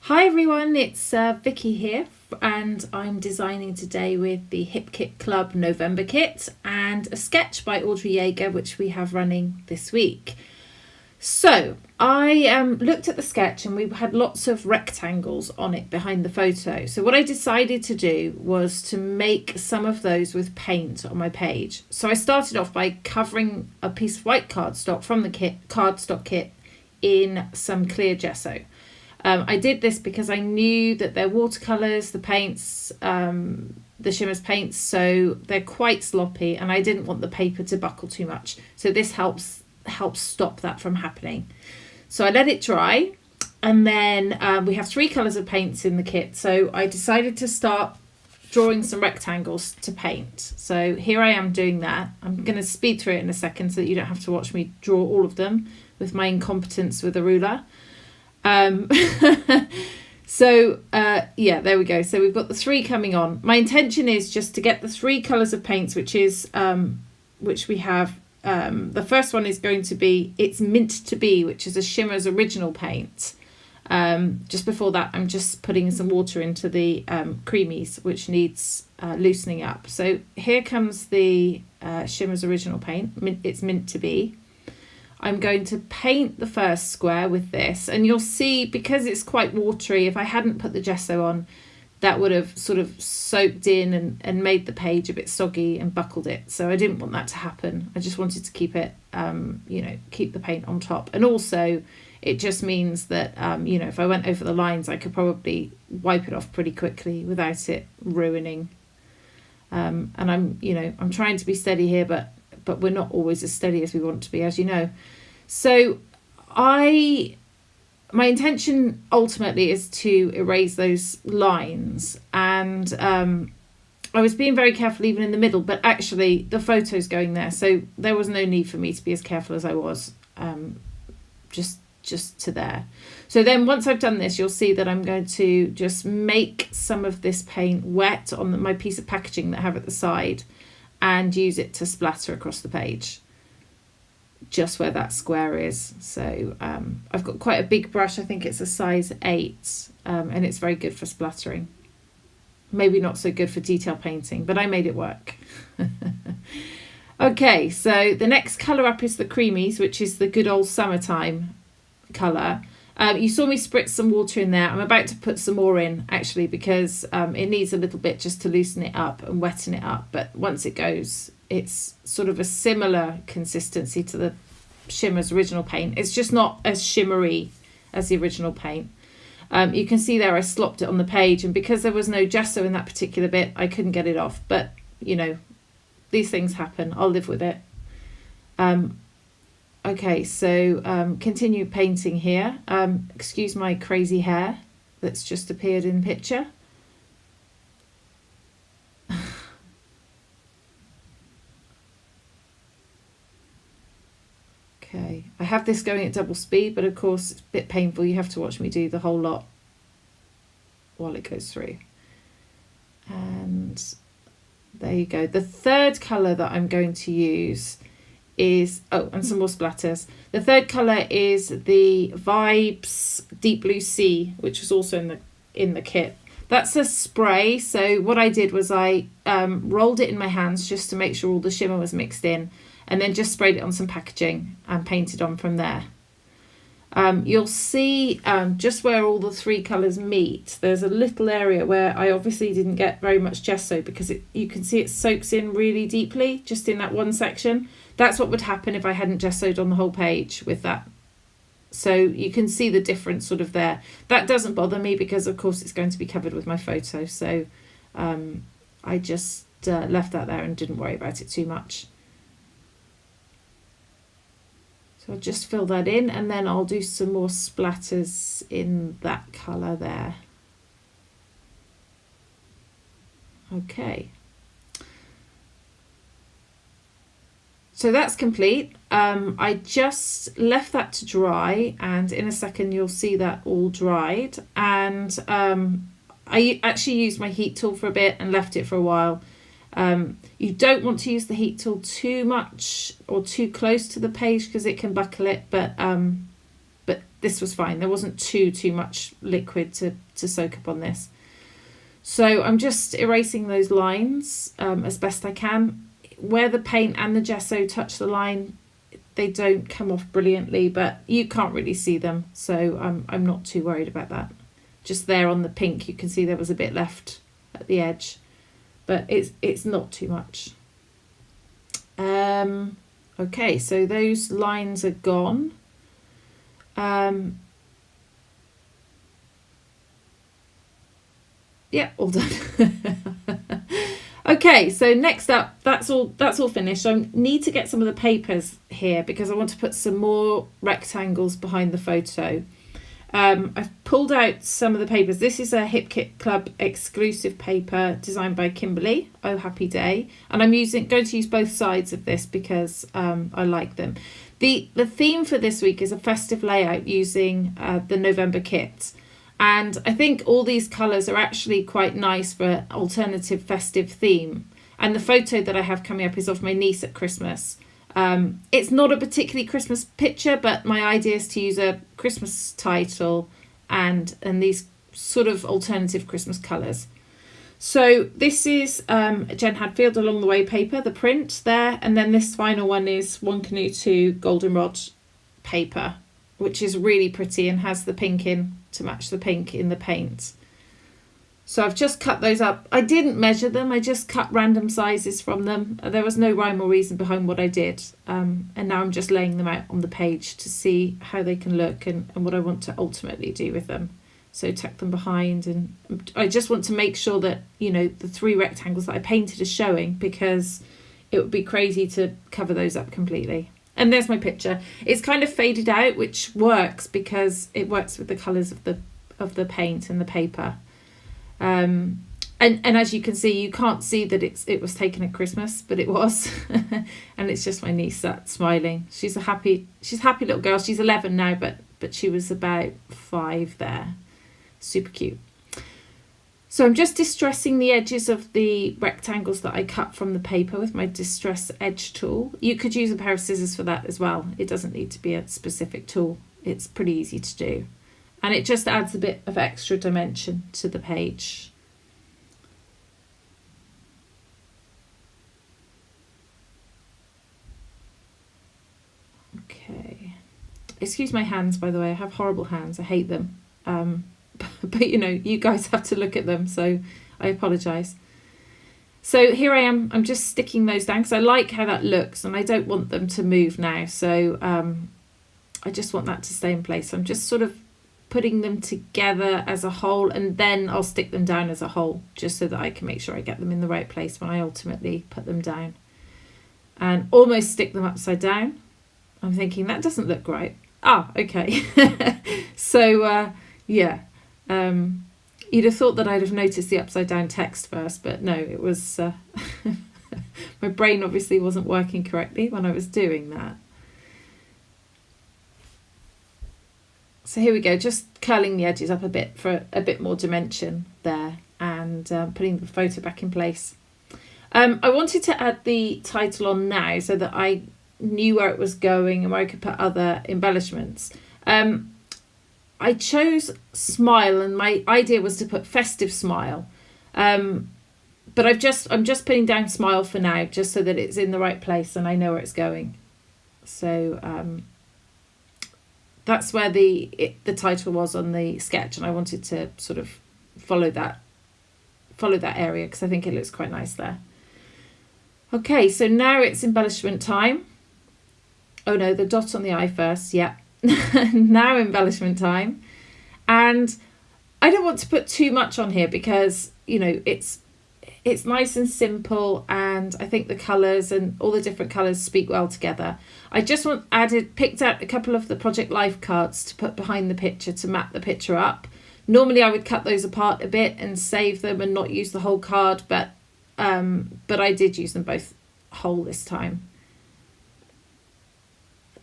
Hi everyone, it's Vicki here, and I'm designing today with the Hip Kit Club November kit and a sketch by Audrey Yeager, which we have running this week. So I looked at the sketch and we had lots of rectangles on it behind the photo. So what I decided to do was to make some of those with paint on my page. So I started off by covering a piece of white cardstock from the cardstock kit in some clear gesso. I did this because I knew that they're watercolours, the paints, the Shimmers paints, so they're quite sloppy and I didn't want the paper to buckle too much. So this helps stop that from happening. So I let it dry, and then we have 3 colours of paints in the kit. So I decided to start drawing some rectangles to paint. So here I am doing that. I'm going to speed through it in a second so that you don't have to watch me draw all of them with my incompetence with a ruler. Yeah, there we go. So we've got the 3 coming on. My intention is just to get the 3 colours of paints, which we have. The first one is going to be It's Mint to Be, which is a Shimmers original paint. Just before that, I'm just putting some water into the creamies, which needs loosening up. So here comes the Shimmers original paint. It's Mint to Be. I'm going to paint the first square with this, and you'll see, because it's quite watery, if I hadn't put the gesso on, that would have sort of soaked in and made the page a bit soggy and buckled it. So I didn't want that to happen. I just wanted to keep it, keep the paint on top. And also it just means that, if I went over the lines, I could probably wipe it off pretty quickly without it ruining. And I'm trying to be steady here, but we're not always as steady as we want to be, as you know. So my intention ultimately is to erase those lines, and I was being very careful even in the middle, but actually the photo's going there, so there was no need for me to be as careful as I was, just to there. So then once I've done this, you'll see that I'm going to just make some of this paint wet on my piece of packaging that I have at the side and use it to splatter across the page, just where that square is. So I've got quite a big brush. I think it's a size 8, and it's very good for splattering. Maybe not so good for detail painting, but I made it work. Okay, so the next colour up is the creamies, which is the good old summertime colour. You saw me spritz some water in there. I'm about to put some more in, actually, because it needs a little bit just to loosen it up and wetten it up. But once it goes, it's sort of a similar consistency to the Shimmers original paint. It's just not as shimmery as the original paint. You can see there I slopped it on the page, and because there was no gesso in that particular bit, I couldn't get it off. But, these things happen. I'll live with it. Okay, so continue painting here. Excuse my crazy hair that's just appeared in the picture. Okay, I have this going at double speed, but of course it's a bit painful. You have to watch me do the whole lot while it goes through. And there you go. The third colour that I'm going to use is, and some more splatters. The third colour is the Vibes Deep Blue Sea, which was also in the kit. That's a spray. So what I did was I rolled it in my hands just to make sure all the shimmer was mixed in, and then just sprayed it on some packaging and painted on from there. You'll see just where all the 3 colours meet, there's a little area where I obviously didn't get very much gesso, because you can see it soaks in really deeply just in that one section. That's what would happen if I hadn't gessoed on the whole page with that. So you can see the difference sort of there. That doesn't bother me because, of course, it's going to be covered with my photo. So I just left that there and didn't worry about it too much. So I'll just fill that in, and then I'll do some more splatters in that colour there. Okay. So that's complete. I just left that to dry, and in a second you'll see that all dried. And I actually used my heat tool for a bit and left it for a while. You don't want to use the heat tool too much or too close to the page because it can buckle it, but but this was fine. There wasn't too much liquid to soak up on this. So I'm just erasing those lines as best I can. Where the paint and the gesso touch the line, they don't come off brilliantly, but you can't really see them, so I'm not too worried about that. Just there on the pink, you can see there was a bit left at the edge, but it's not too much. Okay, so those lines are gone. Yeah, all done. Okay, so next up, that's all finished. I need to get some of the papers here because I want to put some more rectangles behind the photo. I've pulled out some of the papers. This is a Hip Kit Club exclusive paper designed by Kimberly. Oh, happy day. And I'm going to use both sides of this because I like them. The theme for this week is a festive layout using the November kit. And I think all these colours are actually quite nice for an alternative festive theme. And the photo that I have coming up is of my niece at Christmas. It's not a particularly Christmas picture, but my idea is to use a Christmas title and these sort of alternative Christmas colours. So this is Jen Hadfield Along the Way paper, the print there, and then this final one is One Canoe 2 Goldenrod paper, which is really pretty and has the pink in to match the pink in the paint. So I've just cut those up. I didn't measure them, I just cut random sizes from them. There was no rhyme or reason behind what I did. And now I'm just laying them out on the page to see how they can look and what I want to ultimately do with them. So tuck them behind, and I just want to make sure that, you know, the 3 rectangles that I painted are showing, because it would be crazy to cover those up completely. And there's my picture. It's kind of faded out, which works because it works with the colours of the paint and the paper. And as you can see, you can't see that it was taken at Christmas, but it was. And it's just my niece sat smiling. She's a happy little girl. She's 11 now, but she was about 5 there. Super cute. So I'm just distressing the edges of the rectangles that I cut from the paper with my distress edge tool. You could use a pair of scissors for that as well. It doesn't need to be a specific tool. It's pretty easy to do. And it just adds a bit of extra dimension to the page. Okay. Excuse my hands, by the way. I have horrible hands. I hate them. But you know, you guys have to look at them, so I apologise. So here I am. I'm just sticking those down because I like how that looks and I don't want them to move now. So I just want that to stay in place. So I'm just sort of putting them together as a whole, and then I'll stick them down as a whole just so that I can make sure I get them in the right place when I ultimately put them down. And almost stick them upside down. I'm thinking that doesn't look right. Ah, okay. So yeah. You'd have thought that I'd have noticed the upside down text first, but no, it was my brain obviously wasn't working correctly when I was doing that. So here we go, just curling the edges up a bit for a bit more dimension there, and putting the photo back in place. I wanted to add the title on now so that I knew where it was going and where I could put other embellishments. I chose Smile, and my idea was to put Festive Smile. But I'm just putting down Smile for now, just so that it's in the right place and I know where it's going. So that's where the title was on the sketch, and I wanted to sort of follow that area because I think it looks quite nice there. Okay, so now it's embellishment time. Oh no, the dot on the eye first, yeah. Now embellishment time. And I don't want to put too much on here because, you know, it's nice and simple, and I think the colours and all the different colours speak well together. I just picked out a couple of the Project Life cards to put behind the picture to map the picture up. Normally I would cut those apart a bit and save them and not use the whole card, but I did use them both whole this time.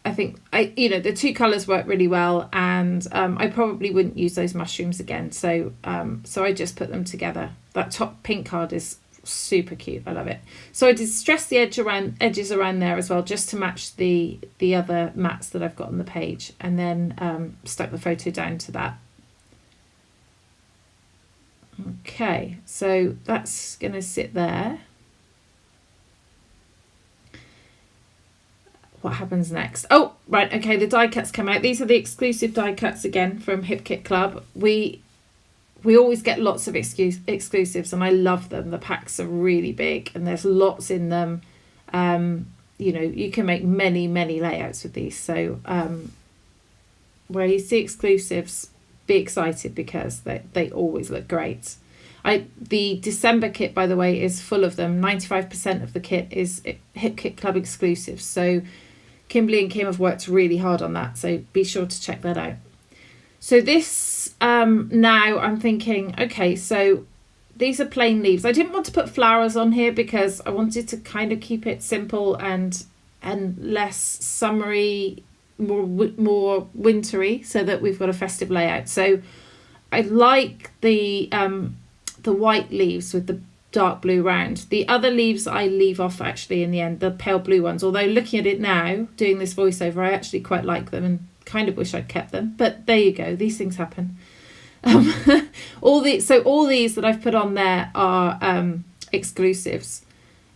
I think the 2 colours work really well, and I probably wouldn't use those mushrooms again. So I just put them together. That top pink card is super cute. I love it. So I distressed the edges around there as well, just to match the other mats that I've got on the page, and then stuck the photo down to that. Okay, so that's going to sit there. What happens next? Oh, right, okay, the die cuts come out. These are the exclusive die cuts again from Hip Kit Club. We always get lots of exclusives, and I love them. The packs are really big, and there's lots in them. You know, you can make many layouts with these. So where you see exclusives, be excited, because they always look great. The December kit, by the way, is full of them. 95% of the kit is Hip Kit Club exclusives. So Kimberly and Kim have worked really hard on that. So be sure to check that out. So this, now I'm thinking, okay, so these are plain leaves. I didn't want to put flowers on here because I wanted to kind of keep it simple and less summery, more wintry, so that we've got a festive layout. So I like the white leaves with the dark blue round. The other leaves I leave off actually in the end, the pale blue ones, although looking at it now, doing this voiceover, I actually quite like them and kind of wish I'd kept them, but there you go, these things happen. All these that I've put on there are exclusives.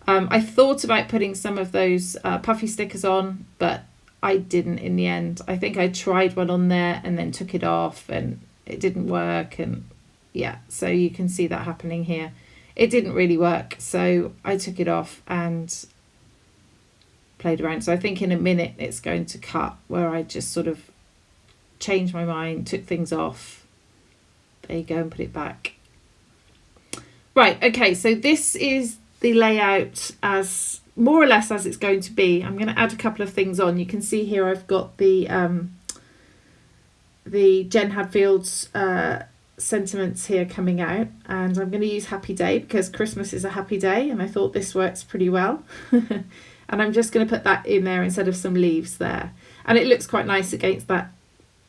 I thought about putting some of those puffy stickers on, but I didn't in the end. I think I tried one on there and then took it off and it didn't work, and yeah, so you can see that happening here. It didn't really work, so I took it off and played around. So I think in a minute it's going to cut, where I just sort of changed my mind, took things off. There you go, and put it back. Right, okay, so this is the layout as more or less as it's going to be. I'm going to add a couple of things on. You can see here I've got the Jen Hadfield's sentiments here coming out, and I'm going to use Happy Day because Christmas is a happy day, and I thought this works pretty well. And I'm just going to put that in there instead of some leaves there, and it looks quite nice against that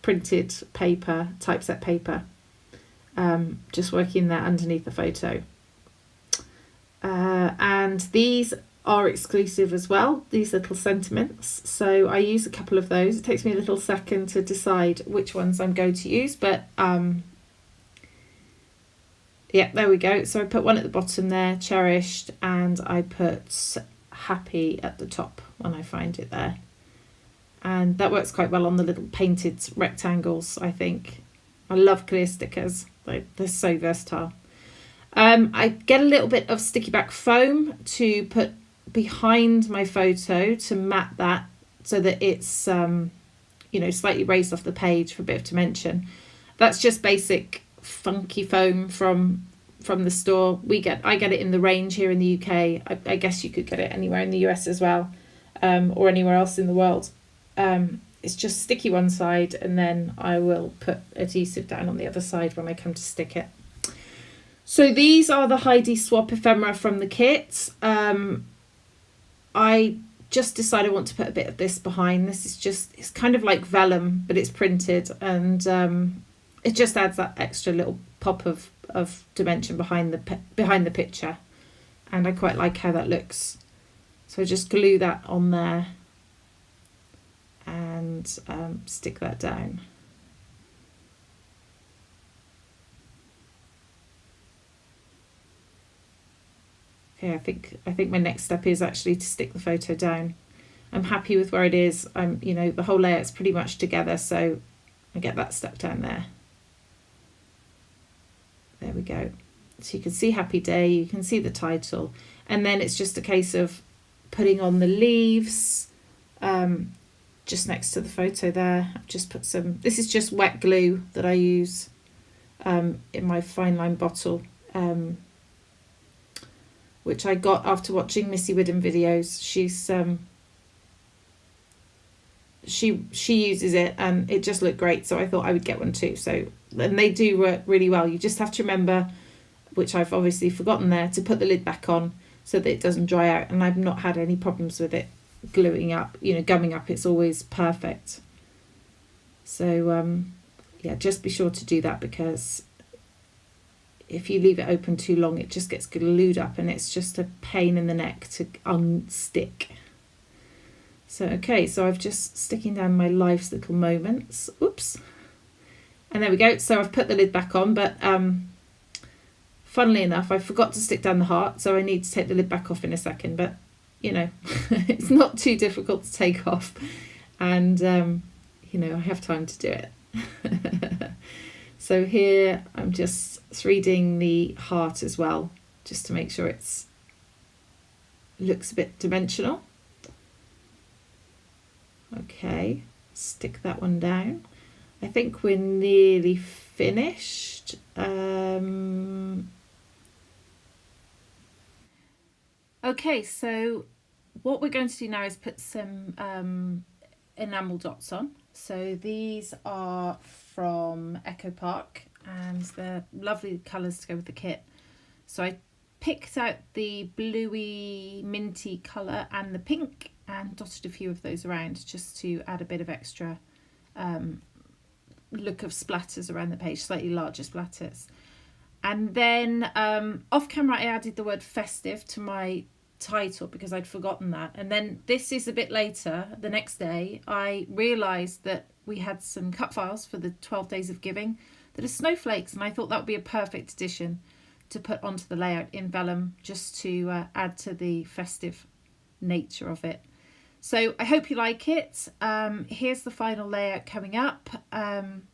printed paper, typeset paper, just working there underneath the photo. And these are exclusive as well, these little sentiments, so I use a couple of those. It takes me a little second to decide which ones I'm going to use, but yeah, there we go. So I put one at the bottom there, cherished, and I put happy at the top when I find it there. And that works quite well on the little painted rectangles, I think. I love clear stickers. They're so versatile. I get a little bit of sticky back foam to put behind my photo to mat that, so that it's you know, slightly raised off the page for a bit of dimension. That's just basic funky foam from the store. I get it in the range here in the UK. I guess you could get it anywhere in the US as well, or anywhere else in the world. It's just sticky one side, and then I will put adhesive down on the other side when I come to stick it. So these are the Heidi Swap ephemera from the kit. I just decided I want to put a bit of this behind. This is just, it's kind of like vellum, but it's printed, and it just adds that extra little pop of dimension behind the picture, and I quite like how that looks. So I just glue that on there and stick that down. Okay, I think my next step is actually to stick the photo down. I'm happy with where it is. You know, the whole layout's pretty much together, so I get that stuck down there. There we go. So you can see Happy Day, you can see the title, and then it's just a case of putting on the leaves just next to the photo there. I've just put some, this is just wet glue that I use in my fine line bottle, which I got after watching Missy Widden videos. She uses it and it just looked great, so I thought I would get one too. So, and they do work really well. You just have to remember, which I've obviously forgotten there, to put the lid back on so that it doesn't dry out, and I've not had any problems with it gluing up, you know, gumming up. It's always perfect. So yeah, just be sure to do that, because if you leave it open too long, it just gets glued up and it's just a pain in the neck to unstick. So, okay, so I've just sticking down my Life's Little Moments. Oops. And there we go. So I've put the lid back on, but funnily enough, I forgot to stick down the heart, so I need to take the lid back off in a second. But, you know, it's not too difficult to take off. And, you know, I have time to do it. So here I'm just 3Ding the heart as well, just to make sure it's looks a bit dimensional. Okay, stick that one down. I think we're nearly finished. Okay, so what we're going to do now is put some enamel dots on. So these are from Echo Park and they're lovely colours to go with the kit. So I picked out the bluey minty colour and the pink and dotted a few of those around just to add a bit of extra look of splatters around the page, slightly larger splatters. And then off camera I added the word festive to my title because I'd forgotten that. And then this is a bit later, the next day, I realised that we had some cut files for the 12 Days of Giving that are snowflakes, and I thought that would be a perfect addition to put onto the layout in vellum just to add to the festive nature of it. So I hope you like it. Here's the final layout coming up.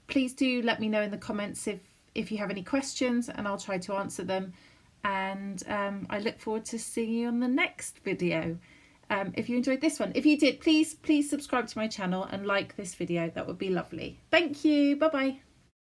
Please do let me know in the comments if you have any questions, and I'll try to answer them. And I look forward to seeing you on the next video. If you enjoyed this one. If you did, please subscribe to my channel and like this video. That would be lovely. Thank you. Bye bye.